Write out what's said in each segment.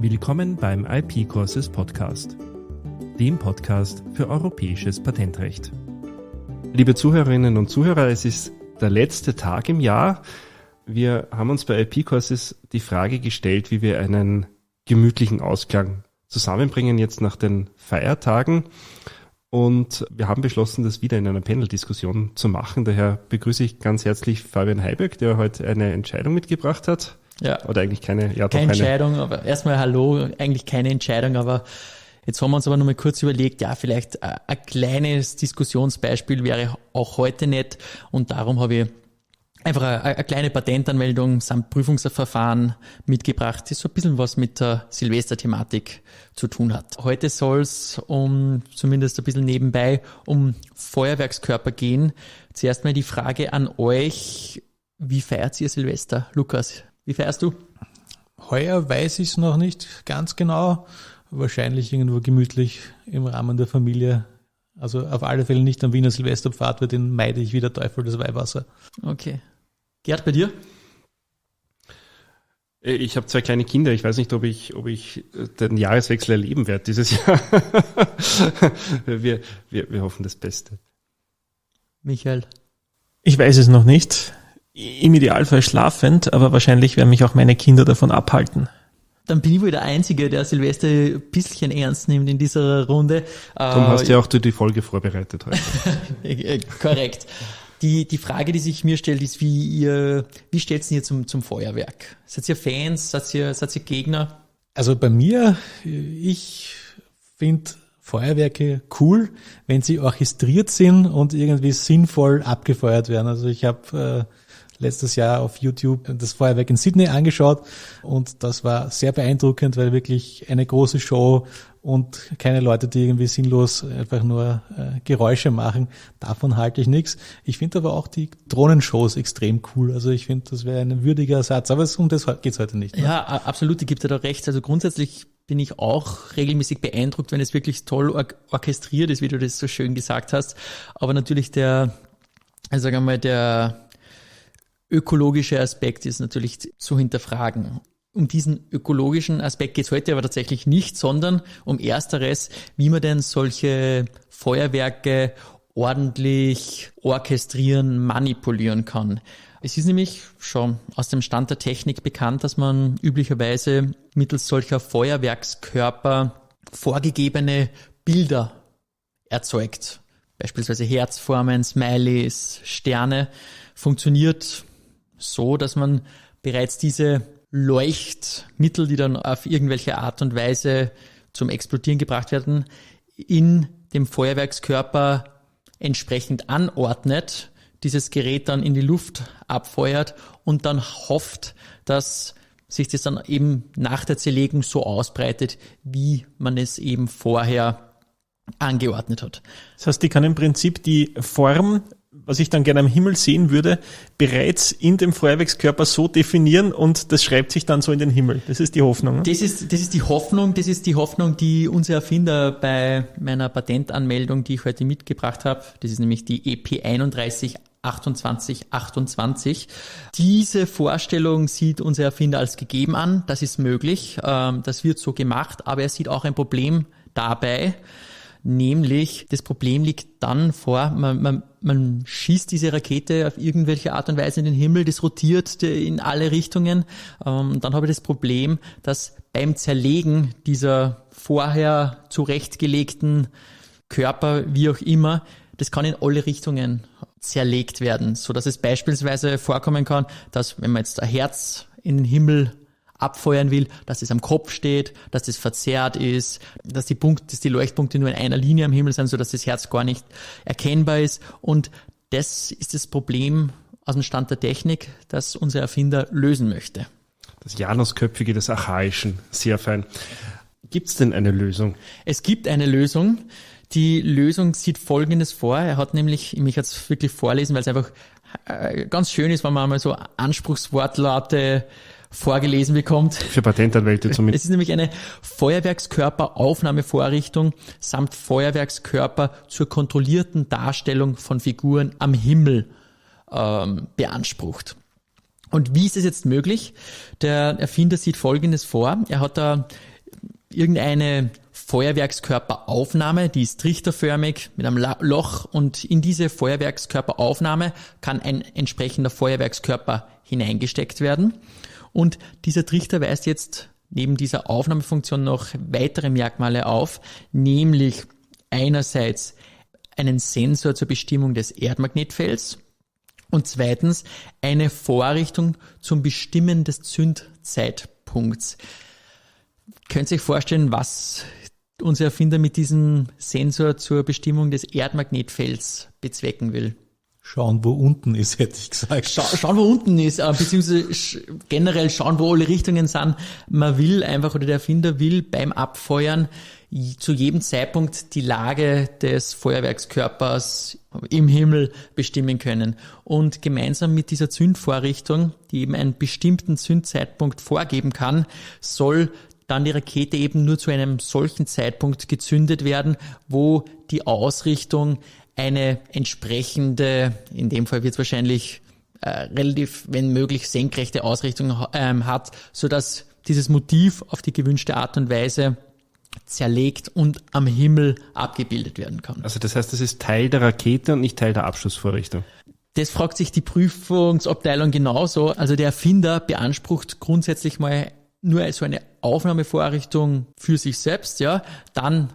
Willkommen beim IP Courses Podcast, dem Podcast für europäisches Patentrecht. Liebe Zuhörerinnen und Zuhörer, es ist der letzte Tag im Jahr. Wir haben uns bei IP Courses die Frage gestellt, wie wir einen gemütlichen Ausklang zusammenbringen jetzt nach den Feiertagen. Und wir haben beschlossen, das wieder in einer Panel-Diskussion zu machen. Daher begrüße ich ganz herzlich Fabian Heiberg, der heute eine Entscheidung mitgebracht hat. Ja. Oder eigentlich keine, ja, doch keine Entscheidung, aber erstmal hallo, eigentlich keine Entscheidung, aber jetzt haben wir uns aber noch mal kurz überlegt, ja, vielleicht ein kleines Diskussionsbeispiel wäre auch heute nett und darum habe ich einfach eine kleine Patentanmeldung samt Prüfungsverfahren mitgebracht, die so ein bisschen was mit der Silvester-Thematik zu tun hat. Heute soll es zumindest ein bisschen nebenbei, um Feuerwerkskörper gehen. Zuerst mal die Frage an euch, wie feiert ihr Silvester? Lukas, wie feierst du? Heuer weiß ich es noch nicht ganz genau. Wahrscheinlich irgendwo gemütlich im Rahmen der Familie. Also auf alle Fälle nicht am Wiener Silvesterpfad, weil den meide ich wie der Teufel das Weihwasser. Okay. Gerd, bei dir? Ich habe 2 kleine Kinder. Ich weiß nicht, ob ich den Jahreswechsel erleben werde dieses Jahr. Wir hoffen das Beste. Michael? Ich weiß es noch nicht. Im Idealfall schlafend, aber wahrscheinlich werden mich auch meine Kinder davon abhalten. Dann bin ich wohl der Einzige, der Silvester ein bisschen ernst nimmt in dieser Runde. Darum hast du ja auch die Folge vorbereitet heute. Korrekt. Die Frage, die sich mir stellt, ist, wie stellt ihr zum Feuerwerk? Seid ihr Fans? Seid ihr Gegner? Also bei mir, ich finde Feuerwerke cool, wenn sie orchestriert sind und irgendwie sinnvoll abgefeuert werden. Also ich habe letztes Jahr auf YouTube das Feuerwerk in Sydney angeschaut und das war sehr beeindruckend, weil wirklich eine große Show und keine Leute, die irgendwie sinnlos einfach nur Geräusche machen. Davon halte ich nichts. Ich finde aber auch die Drohnenshows extrem cool. Also ich finde, das wäre ein würdiger Ersatz, aber um das geht's heute nicht. Ne? Ja, absolut, die gibt ja da recht. Also grundsätzlich bin ich auch regelmäßig beeindruckt, wenn es wirklich toll orchestriert ist, wie du das so schön gesagt hast. Aber natürlich der ökologische Aspekt ist natürlich zu hinterfragen. Um diesen ökologischen Aspekt geht es heute aber tatsächlich nicht, sondern um ersteres, wie man denn solche Feuerwerke ordentlich orchestrieren, manipulieren kann. Es ist nämlich schon aus dem Stand der Technik bekannt, dass man üblicherweise mittels solcher Feuerwerkskörper vorgegebene Bilder erzeugt. Beispielsweise Herzformen, Smileys, Sterne. Funktioniert so, dass man bereits diese Leuchtmittel, die dann auf irgendwelche Art und Weise zum Explodieren gebracht werden, in dem Feuerwerkskörper entsprechend anordnet, dieses Gerät dann in die Luft abfeuert und dann hofft, dass sich das dann eben nach der Zerlegung so ausbreitet, wie man es eben vorher angeordnet hat. Das heißt, ich kann im Prinzip die Form, was ich dann gerne am Himmel sehen würde, bereits in dem Feuerwerkskörper so definieren und das schreibt sich dann so in den Himmel. Das ist die Hoffnung. Ne? Das ist die Hoffnung, die unser Erfinder bei meiner Patentanmeldung, die ich heute mitgebracht habe, das ist nämlich die EP 312828. Diese Vorstellung sieht unser Erfinder als gegeben an. Das ist möglich. Das wird so gemacht, aber er sieht auch ein Problem dabei. Nämlich, das Problem liegt dann vor, man schießt diese Rakete auf irgendwelche Art und Weise in den Himmel, das rotiert in alle Richtungen. Dann habe ich das Problem, dass beim Zerlegen dieser vorher zurechtgelegten Körper, wie auch immer, das kann in alle Richtungen zerlegt werden, so dass es beispielsweise vorkommen kann, dass wenn man jetzt ein Herz in den Himmel abfeuern will, dass es am Kopf steht, dass das verzerrt ist, dass die Leuchtpunkte nur in einer Linie am Himmel sind, so dass das Herz gar nicht erkennbar ist. Und das ist das Problem aus dem Stand der Technik, das unser Erfinder lösen möchte. Das Janusköpfige des Archaischen, sehr fein. Gibt es denn eine Lösung? Es gibt eine Lösung. Die Lösung sieht Folgendes vor. Er hat nämlich, ich kann es wirklich vorlesen, weil es einfach ganz schön ist, wenn man einmal so Anspruchswortlaute vorgelesen bekommt. Für Patentanwälte zumindest. Es ist nämlich eine Feuerwerkskörperaufnahmevorrichtung samt Feuerwerkskörper zur kontrollierten Darstellung von Figuren am Himmel beansprucht. Und wie ist es jetzt möglich? Der Erfinder sieht Folgendes vor. Er hat da irgendeine Feuerwerkskörperaufnahme, die ist trichterförmig mit einem Loch, und in diese Feuerwerkskörperaufnahme kann ein entsprechender Feuerwerkskörper hineingesteckt werden. Und dieser Trichter weist jetzt neben dieser Aufnahmefunktion noch weitere Merkmale auf, nämlich einerseits einen Sensor zur Bestimmung des Erdmagnetfelds und zweitens eine Vorrichtung zum Bestimmen des Zündzeitpunkts. Könnt ihr euch vorstellen, was unser Erfinder mit diesem Sensor zur Bestimmung des Erdmagnetfelds bezwecken will? Schauen, wo unten ist, hätte ich gesagt. Schauen, wo unten ist, beziehungsweise generell schauen, wo alle Richtungen sind. Man will einfach, oder der Erfinder will beim Abfeuern zu jedem Zeitpunkt die Lage des Feuerwerkskörpers im Himmel bestimmen können. Und gemeinsam mit dieser Zündvorrichtung, die eben einen bestimmten Zündzeitpunkt vorgeben kann, soll dann die Rakete eben nur zu einem solchen Zeitpunkt gezündet werden, wo die Ausrichtung eine entsprechende, in dem Fall wird es wahrscheinlich relativ, wenn möglich, senkrechte Ausrichtung hat, sodass dieses Motiv auf die gewünschte Art und Weise zerlegt und am Himmel abgebildet werden kann. Also das heißt, das ist Teil der Rakete und nicht Teil der Abschussvorrichtung? Das fragt sich die Prüfungsabteilung genauso. Also der Erfinder beansprucht grundsätzlich mal nur so eine Aufnahmevorrichtung für sich selbst, ja, dann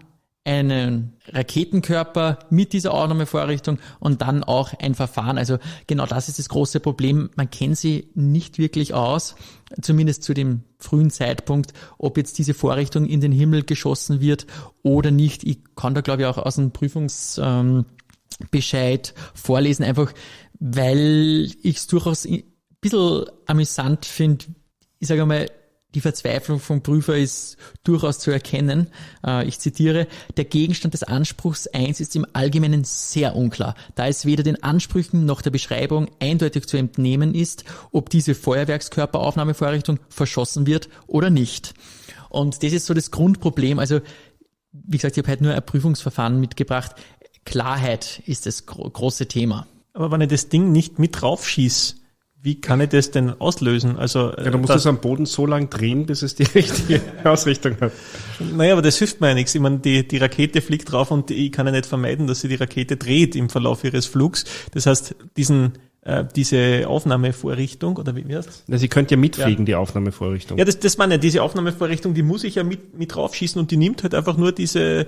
einen Raketenkörper mit dieser Aufnahmevorrichtung und dann auch ein Verfahren. Also genau das ist das große Problem. Man kennt sie nicht wirklich aus, zumindest zu dem frühen Zeitpunkt, ob jetzt diese Vorrichtung in den Himmel geschossen wird oder nicht. Ich kann da, glaube ich, auch aus dem Prüfungsbescheid vorlesen, einfach weil ich es durchaus ein bisschen amüsant finde. Ich sage mal, die Verzweiflung vom Prüfer ist durchaus zu erkennen. Ich zitiere: Der Gegenstand des Anspruchs 1 ist im Allgemeinen sehr unklar, da es weder den Ansprüchen noch der Beschreibung eindeutig zu entnehmen ist, ob diese Feuerwerkskörperaufnahmevorrichtung verschossen wird oder nicht. Und das ist so das Grundproblem. Also, wie gesagt, ich habe heute nur ein Prüfungsverfahren mitgebracht. Klarheit ist das große Thema. Aber wenn ich das Ding nicht mit draufschieße, wie kann ich das denn auslösen? Also, ja, du musst es am Boden so lang drehen, bis es die richtige Ausrichtung hat. Naja, aber das hilft mir ja nichts. Ich meine, die Rakete fliegt drauf und ich kann ja nicht vermeiden, dass sie die Rakete dreht im Verlauf ihres Flugs. Das heißt, diese Aufnahmevorrichtung, oder wie heißt das? Sie könnte ja mitfliegen, die Aufnahmevorrichtung. Ja, das meine ich. Diese Aufnahmevorrichtung, die muss ich ja mit draufschießen und die nimmt halt einfach nur diesen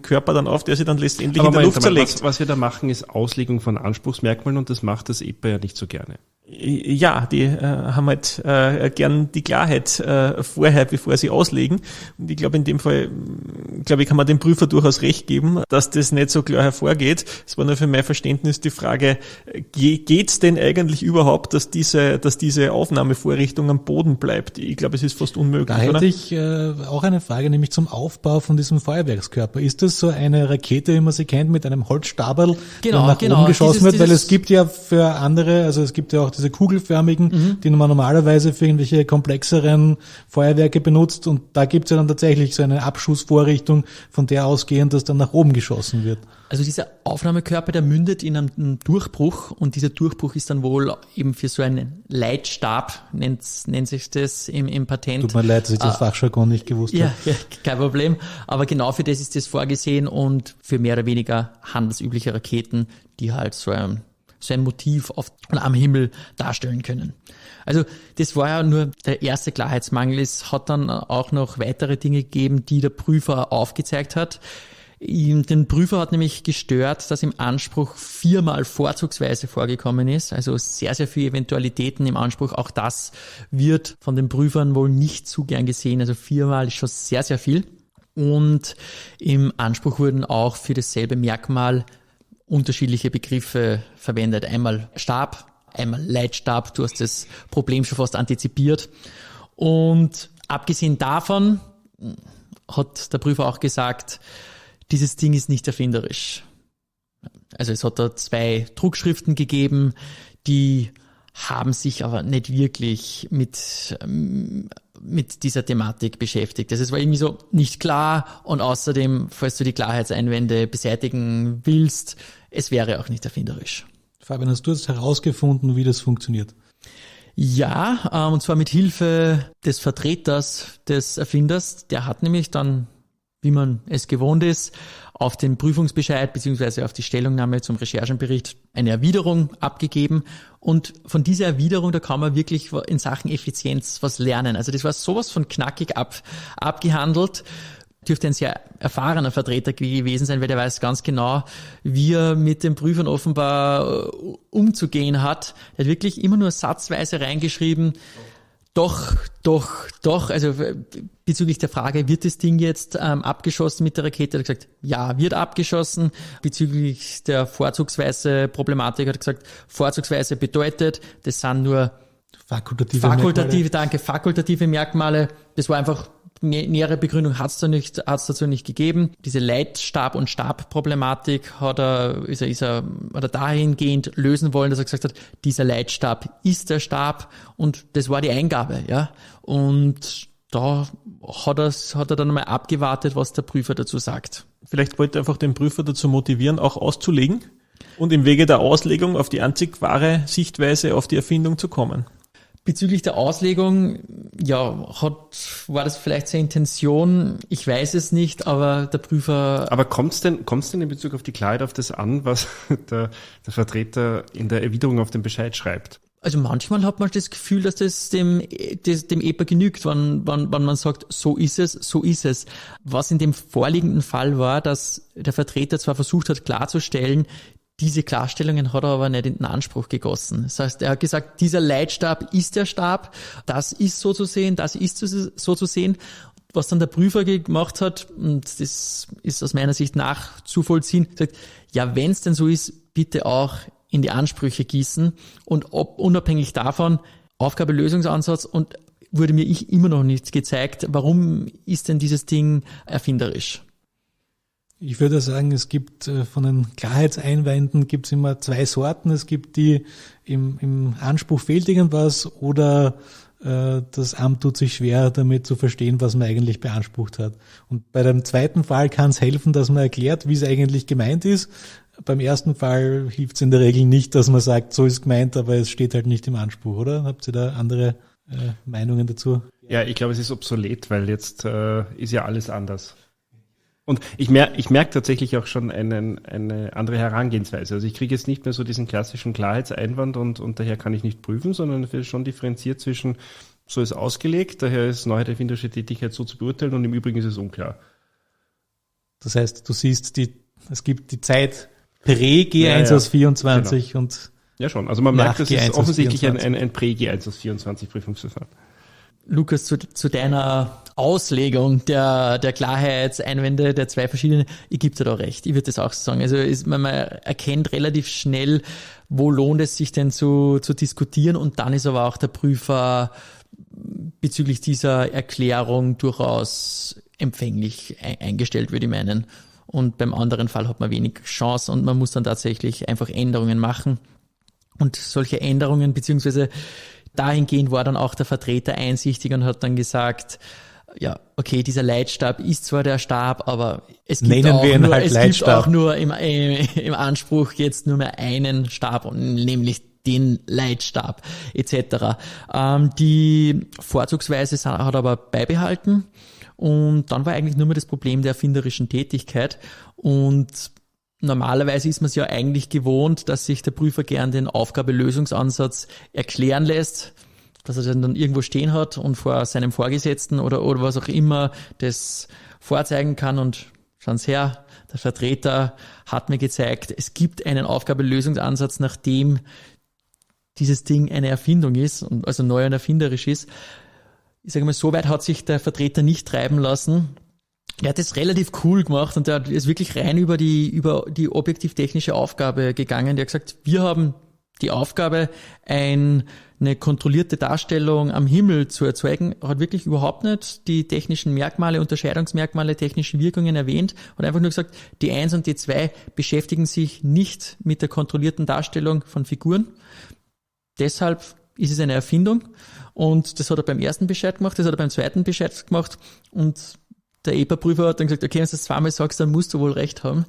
Körper dann auf, der sie dann letztendlich in der Luft zerlegt. Was wir da machen, ist Auslegung von Anspruchsmerkmalen und das macht das EPA ja nicht so gerne. Ja, die haben halt gern die Klarheit vorher, bevor sie auslegen. Und ich glaube, in dem Fall, kann man dem Prüfer durchaus recht geben, dass das nicht so klar hervorgeht. Es war nur für mein Verständnis die Frage, geht's denn eigentlich überhaupt, dass diese Aufnahmevorrichtung am Boden bleibt? Ich glaube, es ist fast unmöglich, da hätte ich auch eine Frage, nämlich zum Aufbau von diesem Feuerwerkskörper. Ist das so eine Rakete, wie man sie kennt, mit einem Holzstabel, der nach oben geschossen wird? Weil es gibt ja für andere, also es gibt ja auch diese kugelförmigen, die man normalerweise für irgendwelche komplexeren Feuerwerke benutzt, und da gibt es ja dann tatsächlich so eine Abschussvorrichtung, von der ausgehend, dass dann nach oben geschossen wird. Also dieser Aufnahmekörper, der mündet in einem Durchbruch, und dieser Durchbruch ist dann wohl eben für so einen Leitstab, nennt sich das im Patent. Tut mir leid, dass ich das Fachjargon nicht gewusst habe. Ja, kein Problem. Aber genau für das ist das vorgesehen und für mehr oder weniger handelsübliche Raketen, die halt so ein Motiv am Himmel darstellen können. Also das war ja nur der erste Klarheitsmangel. Es hat dann auch noch weitere Dinge gegeben, die der Prüfer aufgezeigt hat. Den Prüfer hat nämlich gestört, dass im Anspruch 4-mal vorzugsweise vorgekommen ist, also sehr, sehr viele Eventualitäten im Anspruch. Auch das wird von den Prüfern wohl nicht zu gern gesehen, also 4-mal ist schon sehr, sehr viel. Und im Anspruch wurden auch für dasselbe Merkmal unterschiedliche Begriffe verwendet. Einmal Stab, einmal Leitstab. Du hast das Problem schon fast antizipiert. Und abgesehen davon hat der Prüfer auch gesagt, dieses Ding ist nicht erfinderisch. Also es hat da 2 Druckschriften gegeben, die haben sich aber nicht wirklich mit dieser Thematik beschäftigt. Das war irgendwie so nicht klar, und außerdem, falls du die Klarheitseinwände beseitigen willst, es wäre auch nicht erfinderisch. Fabian, hast du jetzt herausgefunden, wie das funktioniert? Ja, und zwar mit Hilfe des Vertreters des Erfinders. Der hat nämlich dann, wie man es gewohnt ist, auf den Prüfungsbescheid bzw. auf die Stellungnahme zum Recherchenbericht eine Erwiderung abgegeben. Und von dieser Erwiderung, da kann man wirklich in Sachen Effizienz was lernen. Also das war sowas von knackig abgehandelt. Dürfte ein sehr erfahrener Vertreter gewesen sein, weil der weiß ganz genau, wie er mit den Prüfern offenbar umzugehen hat. Er hat wirklich immer nur satzweise reingeschrieben, doch, also bezüglich der Frage, wird das Ding jetzt abgeschossen mit der Rakete, hat er gesagt, ja, wird abgeschossen. Bezüglich der vorzugsweise Problematik hat er gesagt, vorzugsweise bedeutet, das sind nur fakultative Merkmale. Das war einfach nähere Begründung hat's dazu nicht gegeben. Diese Leitstab- und Stabproblematik hat er dahingehend lösen wollen, dass er gesagt hat, dieser Leitstab ist der Stab und das war die Eingabe, ja. Und da hat er dann mal abgewartet, was der Prüfer dazu sagt. Vielleicht wollte er einfach den Prüfer dazu motivieren, auch auszulegen und im Wege der Auslegung auf die einzig wahre Sichtweise auf die Erfindung zu kommen. Bezüglich der Auslegung, war das vielleicht seine Intention? Ich weiß es nicht, aber der Prüfer... Aber kommt's denn in Bezug auf die Klarheit auf das an, was der Vertreter in der Erwiderung auf den Bescheid schreibt? Also manchmal hat man das Gefühl, dass das dem EPA genügt, wenn man sagt, so ist es. Was in dem vorliegenden Fall war, dass der Vertreter zwar versucht hat klarzustellen, diese Klarstellungen hat er aber nicht in den Anspruch gegossen. Das heißt, er hat gesagt, dieser Leitstab ist der Stab, das ist so zu sehen, das ist so zu sehen. Was dann der Prüfer gemacht hat, und das ist aus meiner Sicht nachzuvollziehen, sagt, ja, wenn es denn so ist, bitte auch in die Ansprüche gießen und unabhängig davon Aufgabe-Lösungsansatz und wurde mir immer noch nicht gezeigt, warum ist denn dieses Ding erfinderisch? Ich würde sagen, es gibt von den Klarheitseinwänden gibt's immer zwei Sorten. Es gibt die, im Anspruch fehlt irgendwas oder das Amt tut sich schwer, damit zu verstehen, was man eigentlich beansprucht hat. Und bei dem zweiten Fall kann es helfen, dass man erklärt, wie es eigentlich gemeint ist. Beim ersten Fall hilft es in der Regel nicht, dass man sagt, so ist gemeint, aber es steht halt nicht im Anspruch, oder? Habt ihr da andere Meinungen dazu? Ja, ich glaube, es ist obsolet, weil jetzt ist ja alles anders. Und ich merke tatsächlich auch schon eine andere Herangehensweise. Also ich kriege jetzt nicht mehr so diesen klassischen Klarheitseinwand und daher kann ich nicht prüfen, sondern es wird schon differenziert zwischen, so ist ausgelegt, daher ist Neuheit erfinderische Tätigkeit so zu beurteilen und im Übrigen ist es unklar. Das heißt, du siehst, es gibt die Zeit Prä-G1 aus 24 genau. Und ja schon, also man merkt, das ist offensichtlich ein Prä-G1 aus 24 Prüfungsverfahren. Lukas, zu deiner Auslegung der Klarheitseinwände der zwei verschiedenen, ich gebe dir da recht, ich würde das auch so sagen. Also man erkennt relativ schnell, wo lohnt es sich denn zu diskutieren und dann ist aber auch der Prüfer bezüglich dieser Erklärung durchaus empfänglich eingestellt, würde ich meinen. Und beim anderen Fall hat man wenig Chance und man muss dann tatsächlich einfach Änderungen machen. Und solche Änderungen, beziehungsweise dahingehend war dann auch der Vertreter einsichtig und hat dann gesagt, ja, okay, dieser Leitstab ist zwar der Stab, aber es gibt auch nur im Anspruch jetzt nur mehr einen Stab, nämlich den Leitstab etc. Die Vorzugsweise hat er aber beibehalten und dann war eigentlich nur mehr das Problem der erfinderischen Tätigkeit und normalerweise ist man es ja eigentlich gewohnt, dass sich der Prüfer gern den Aufgabe-Lösungsansatz erklären lässt, dass er den dann irgendwo stehen hat und vor seinem Vorgesetzten oder was auch immer das vorzeigen kann und schauen Sie her, der Vertreter hat mir gezeigt, es gibt einen Aufgabe-Lösungsansatz, nachdem dieses Ding eine Erfindung ist und also neu und erfinderisch ist. Ich sage mal, so weit hat sich der Vertreter nicht treiben lassen. Er hat das relativ cool gemacht und er ist wirklich rein über die objektiv-technische Aufgabe gegangen. Der hat gesagt, wir haben die Aufgabe, eine kontrollierte Darstellung am Himmel zu erzeugen, hat wirklich überhaupt nicht die technischen Merkmale, Unterscheidungsmerkmale, technischen Wirkungen erwähnt, hat einfach nur gesagt, die 1 und die 2 beschäftigen sich nicht mit der kontrollierten Darstellung von Figuren. Deshalb ist es eine Erfindung und das hat er beim ersten Bescheid gemacht, das hat er beim zweiten Bescheid gemacht und der EPA-Prüfer hat dann gesagt, okay, wenn du das zweimal sagst, dann musst du wohl recht haben.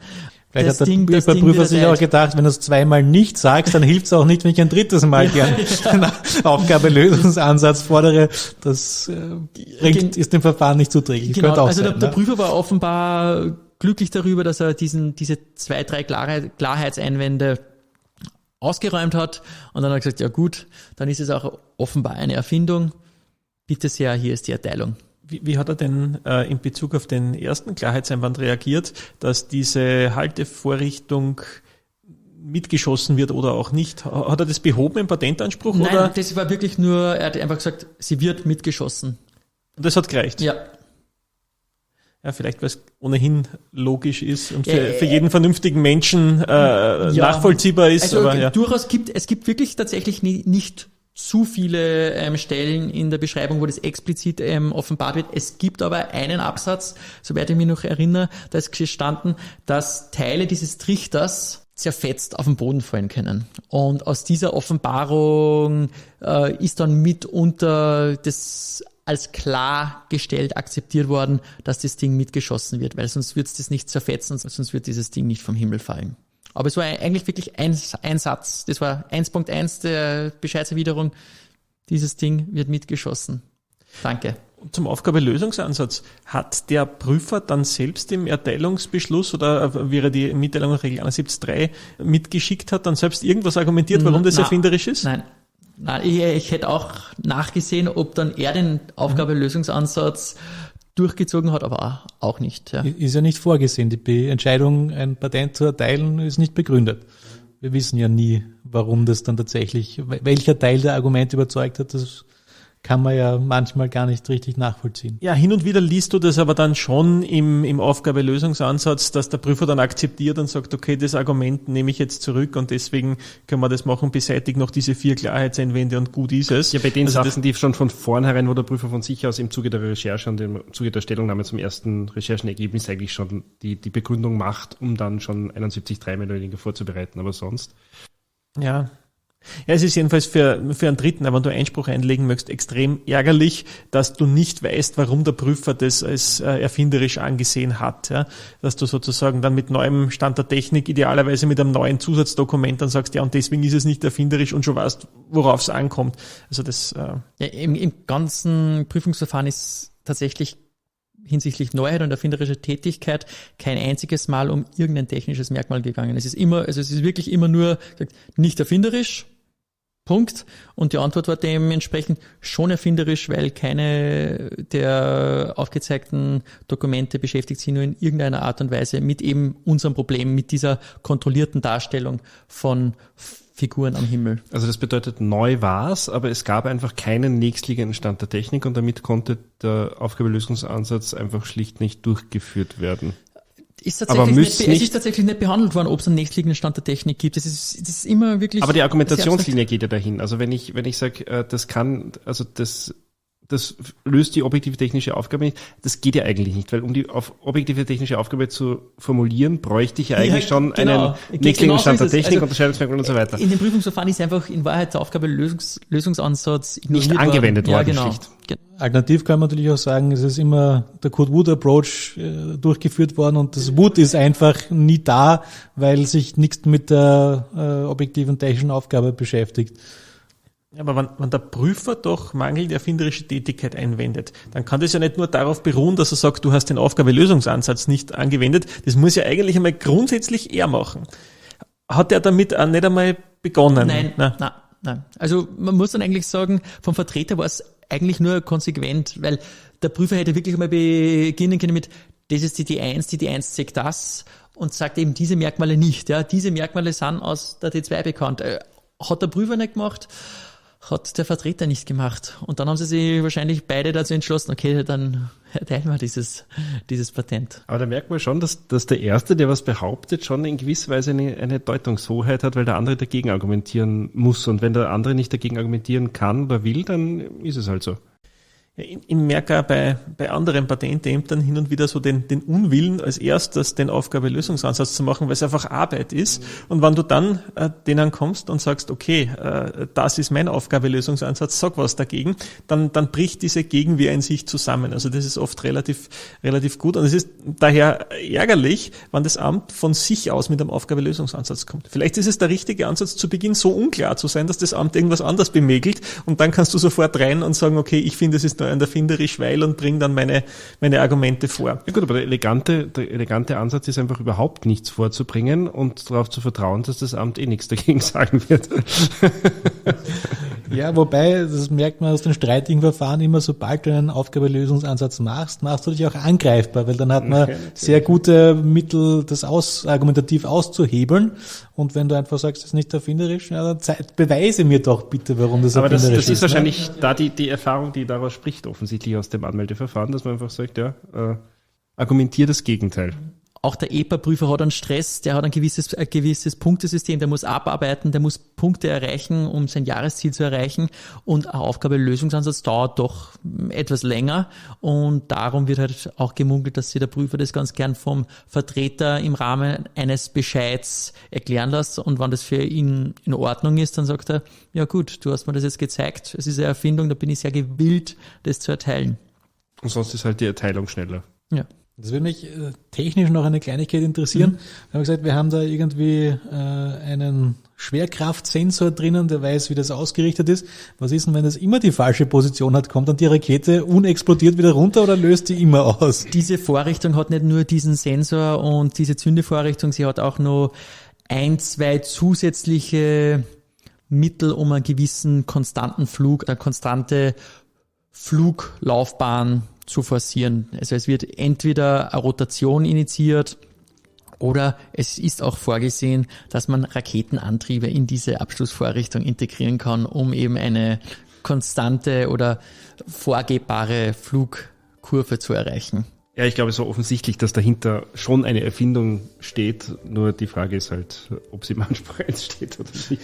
Vielleicht hat der Prüfer sich auch gedacht, wenn du es zweimal nicht sagst, dann hilft es auch nicht, wenn ich ein drittes Mal gern einen Aufgabenlösungsansatz fordere. Das ist dem Verfahren nicht zuträglich. Genau, also der Prüfer war offenbar glücklich darüber, dass er diese 2-3 Klarheitseinwände ausgeräumt hat. Und dann hat er gesagt, ja gut, dann ist es auch offenbar eine Erfindung. Bitte sehr, hier ist die Erteilung. Wie hat er denn in Bezug auf den ersten Klarheitseinwand reagiert, dass diese Haltevorrichtung mitgeschossen wird oder auch nicht? Hat er das behoben im Patentanspruch? Nein, oder? Das war wirklich nur, er hat einfach gesagt, sie wird mitgeschossen. Und das hat gereicht? Ja. Ja, vielleicht, weil es ohnehin logisch ist und für jeden vernünftigen Menschen nachvollziehbar ist. Also aber, durchaus es gibt wirklich tatsächlich nicht zu viele Stellen in der Beschreibung, wo das explizit offenbart wird. Es gibt aber einen Absatz, soweit ich mich noch erinnere, da ist gestanden, dass Teile dieses Trichters zerfetzt auf den Boden fallen können. Und aus dieser Offenbarung ist dann mitunter das als klargestellt akzeptiert worden, dass das Ding mitgeschossen wird, weil sonst wird es das nicht zerfetzen, sonst wird dieses Ding nicht vom Himmel fallen. Aber es war eigentlich wirklich ein Satz. Das war 1.1 der Bescheidserwiderung. Dieses Ding wird mitgeschossen. Danke. Zum Aufgabelösungsansatz. Hat der Prüfer dann selbst im Erteilungsbeschluss oder wie er die Mitteilung nach Regel 71.3 mitgeschickt hat, dann selbst irgendwas argumentiert, warum das erfinderisch ist? Nein, ich hätte auch nachgesehen, ob dann er den Aufgabelösungsansatz durchgezogen hat, aber auch nicht. Ja. Ist ja nicht vorgesehen. Die Entscheidung, ein Patent zu erteilen, ist nicht begründet. Wir wissen ja nie, warum das dann tatsächlich, welcher Teil der Argumente überzeugt hat, das kann man ja manchmal gar nicht richtig nachvollziehen. Ja, hin und wieder liest du das aber dann schon im Aufgabelösungsansatz, dass der Prüfer dann akzeptiert und sagt, okay, das Argument nehme ich jetzt zurück und deswegen können wir das machen, beseitigt noch diese 4 Klarheitseinwände und gut ist es. Ja, bei den Sachen, die schon von vornherein, wo der Prüfer von sich aus im Zuge der Recherche und im Zuge der Stellungnahme zum ersten Recherchenergebnis eigentlich schon die Begründung macht, um dann schon 71.3 mehr oder weniger vorzubereiten, aber sonst. Ja, es ist jedenfalls für einen Dritten, wenn du Einspruch einlegen möchtest, extrem ärgerlich, dass du nicht weißt, warum der Prüfer das als erfinderisch angesehen hat. Ja? Dass du sozusagen dann mit neuem Stand der Technik, idealerweise mit einem neuen Zusatzdokument, dann sagst, ja, und deswegen ist es nicht erfinderisch und schon weißt, worauf es ankommt. Also das. Ja, im ganzen Prüfungsverfahren ist tatsächlich hinsichtlich Neuheit und erfinderischer Tätigkeit kein einziges Mal um irgendein technisches Merkmal gegangen. Es ist wirklich immer nur nicht erfinderisch, Punkt. Und die Antwort war dementsprechend schon erfinderisch, weil keine der aufgezeigten Dokumente beschäftigt sich nur in irgendeiner Art und Weise mit eben unserem Problem, mit dieser kontrollierten Darstellung von Figuren am Himmel. Also das bedeutet, neu war's, aber es gab einfach keinen nächstliegenden Stand der Technik und damit konnte der Aufgabelösungsansatz einfach schlicht nicht durchgeführt werden. Es ist tatsächlich nicht behandelt worden, ob es einen nächstliegenden Stand der Technik gibt. Das ist immer wirklich. Aber die Argumentationslinie geht ja dahin. Also wenn ich sage, das löst die objektive technische Aufgabe nicht. Das geht ja eigentlich nicht, weil um die objektive technische Aufgabe zu formulieren, bräuchte ich ja eigentlich schon einen nächstliegenden Stand der Technik, Unterscheidungsmerkmal und so weiter. In dem Prüfungsverfahren ist einfach in Wahrheit der Aufgabe-Lösungsansatz nicht angewendet worden. Ja, genau. Alternativ kann man natürlich auch sagen, es ist immer der Code-Wood-Approach durchgeführt worden und das Wood ist einfach nie da, weil sich nichts mit der objektiven technischen Aufgabe beschäftigt. Ja, aber wenn der Prüfer doch mangelnde erfinderische Tätigkeit einwendet, dann kann das ja nicht nur darauf beruhen, dass er sagt, du hast den Aufgabelösungsansatz nicht angewendet. Das muss ja eigentlich einmal grundsätzlich er machen. Hat er damit auch nicht einmal begonnen? Nein. Also man muss dann eigentlich sagen, vom Vertreter war es eigentlich nur konsequent, weil der Prüfer hätte wirklich einmal beginnen können mit, das ist die D1, die D1 zeigt das und sagt eben diese Merkmale nicht. Ja, diese Merkmale sind aus der D2 bekannt. Hat der Prüfer nicht gemacht, hat der Vertreter nicht gemacht. Und dann haben sie sich wahrscheinlich beide dazu entschlossen, okay, dann erteilen wir dieses Patent. Aber da merkt man schon, dass der Erste, der was behauptet, schon in gewisser Weise eine Deutungshoheit hat, weil der andere dagegen argumentieren muss. Und wenn der andere nicht dagegen argumentieren kann oder will, dann ist es halt so. Ich merke auch bei anderen Patentämtern hin und wieder so den Unwillen, als erstes den Aufgabe-Lösungsansatz zu machen, weil es einfach Arbeit ist. Und wenn du dann denen kommst und sagst, okay, das ist mein Aufgabe-Lösungsansatz, sag was dagegen, dann bricht diese Gegenwehr in sich zusammen. Also das ist oft relativ gut. Und es ist daher ärgerlich, wenn das Amt von sich aus mit einem Aufgabe-Lösungsansatz kommt. Vielleicht ist es der richtige Ansatz, zu Beginn so unklar zu sein, dass das Amt irgendwas anderes bemäkelt und dann kannst du sofort rein und sagen, okay, ich finde, es ist nur erfinderisch, weil, und bringe dann meine Argumente vor. Ja gut, aber der elegante Ansatz ist einfach überhaupt nichts vorzubringen und darauf zu vertrauen, dass das Amt nichts dagegen sagen wird. Ja, wobei, das merkt man aus den streitigen Verfahren immer, sobald du einen Aufgabelösungsansatz machst du dich auch angreifbar, weil dann hat man sehr gute Mittel, das argumentativ auszuhebeln. Und wenn du einfach sagst, das ist nicht erfinderisch, ja, dann beweise mir doch bitte, warum das erfinderisch ist. Aber das ist wahrscheinlich da die Erfahrung, die daraus spricht, offensichtlich aus dem Anmeldeverfahren, dass man einfach sagt, argumentier das Gegenteil. Auch der EPA-Prüfer hat einen Stress, der hat ein gewisses Punktesystem, der muss abarbeiten, der muss Punkte erreichen, um sein Jahresziel zu erreichen, und ein Aufgabe-Lösungsansatz dauert doch etwas länger, und darum wird halt auch gemunkelt, dass sich der Prüfer das ganz gern vom Vertreter im Rahmen eines Bescheids erklären lässt, und wenn das für ihn in Ordnung ist, dann sagt er, ja gut, du hast mir das jetzt gezeigt, es ist eine Erfindung, da bin ich sehr gewillt, das zu erteilen. Und sonst ist halt die Erteilung schneller. Ja. Das würde mich technisch noch eine Kleinigkeit interessieren. Wir haben gesagt, wir haben da irgendwie einen Schwerkraftsensor drinnen, der weiß, wie das ausgerichtet ist. Was ist denn, wenn das immer die falsche Position hat? Kommt dann die Rakete unexplodiert wieder runter oder löst die immer aus? Diese Vorrichtung hat nicht nur diesen Sensor und diese Zündevorrichtung, sie hat auch noch 1-2 zusätzliche Mittel, um einen gewissen konstanten Flug, eine konstante Fluglaufbahn zu forcieren. Also es wird entweder eine Rotation initiiert oder es ist auch vorgesehen, dass man Raketenantriebe in diese Abstoßvorrichtung integrieren kann, um eben eine konstante oder vorgebbare Flugkurve zu erreichen. Ja, ich glaube, es war offensichtlich, dass dahinter schon eine Erfindung steht. Nur die Frage ist halt, ob sie im Anspruch 1 steht oder nicht.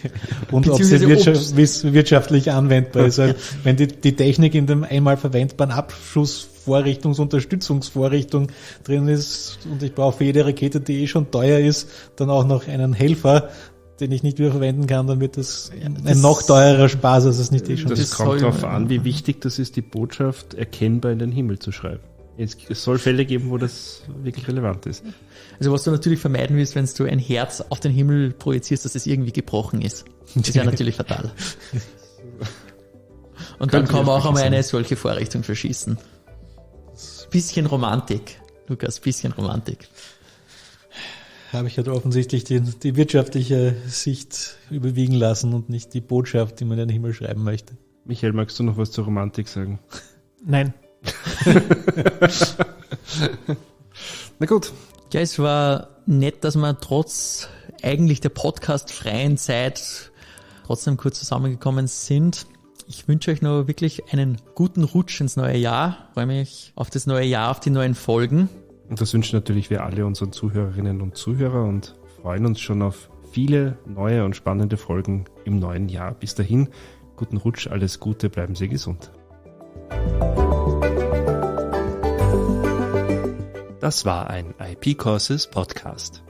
Und ob sie wirtschaftlich anwendbar ist. Weil wenn die Technik in dem einmal verwendbaren Abschussvorrichtungsunterstützungsvorrichtung drin ist und ich brauche für jede Rakete, die schon teuer ist, dann auch noch einen Helfer, den ich nicht wieder verwenden kann, dann wird das ein noch teurer Spaß, als es nicht schon ist. Das kommt darauf an, wie wichtig das ist, die Botschaft erkennbar in den Himmel zu schreiben. Es soll Fälle geben, wo das wirklich relevant ist. Also was du natürlich vermeiden willst, wenn du ein Herz auf den Himmel projizierst, dass es irgendwie gebrochen ist. Das wäre natürlich fatal. Und dann kann man auch einmal eine solche Vorrichtung verschießen. Bisschen Romantik, Lukas, bisschen Romantik. Habe ich halt offensichtlich die wirtschaftliche Sicht überwiegen lassen und nicht die Botschaft, die man in den Himmel schreiben möchte. Michael, magst du noch was zur Romantik sagen? Nein. Na gut. Ja, es war nett, dass wir trotz eigentlich der podcastfreien Zeit trotzdem kurz zusammengekommen sind. Ich wünsche euch noch wirklich einen guten Rutsch ins neue Jahr. Ich freue mich auf das neue Jahr, auf die neuen Folgen. Und das wünschen natürlich wir alle unseren Zuhörerinnen und Zuhörer und freuen uns schon auf viele neue und spannende Folgen im neuen Jahr. Bis dahin, guten Rutsch, alles Gute, bleiben Sie gesund. Das war ein IP Courses Podcast.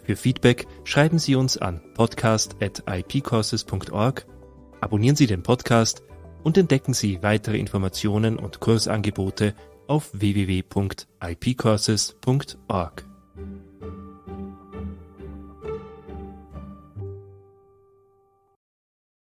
Für Feedback schreiben Sie uns an podcast@ipcourses.org, abonnieren Sie den Podcast und entdecken Sie weitere Informationen und Kursangebote auf www.ipcourses.org.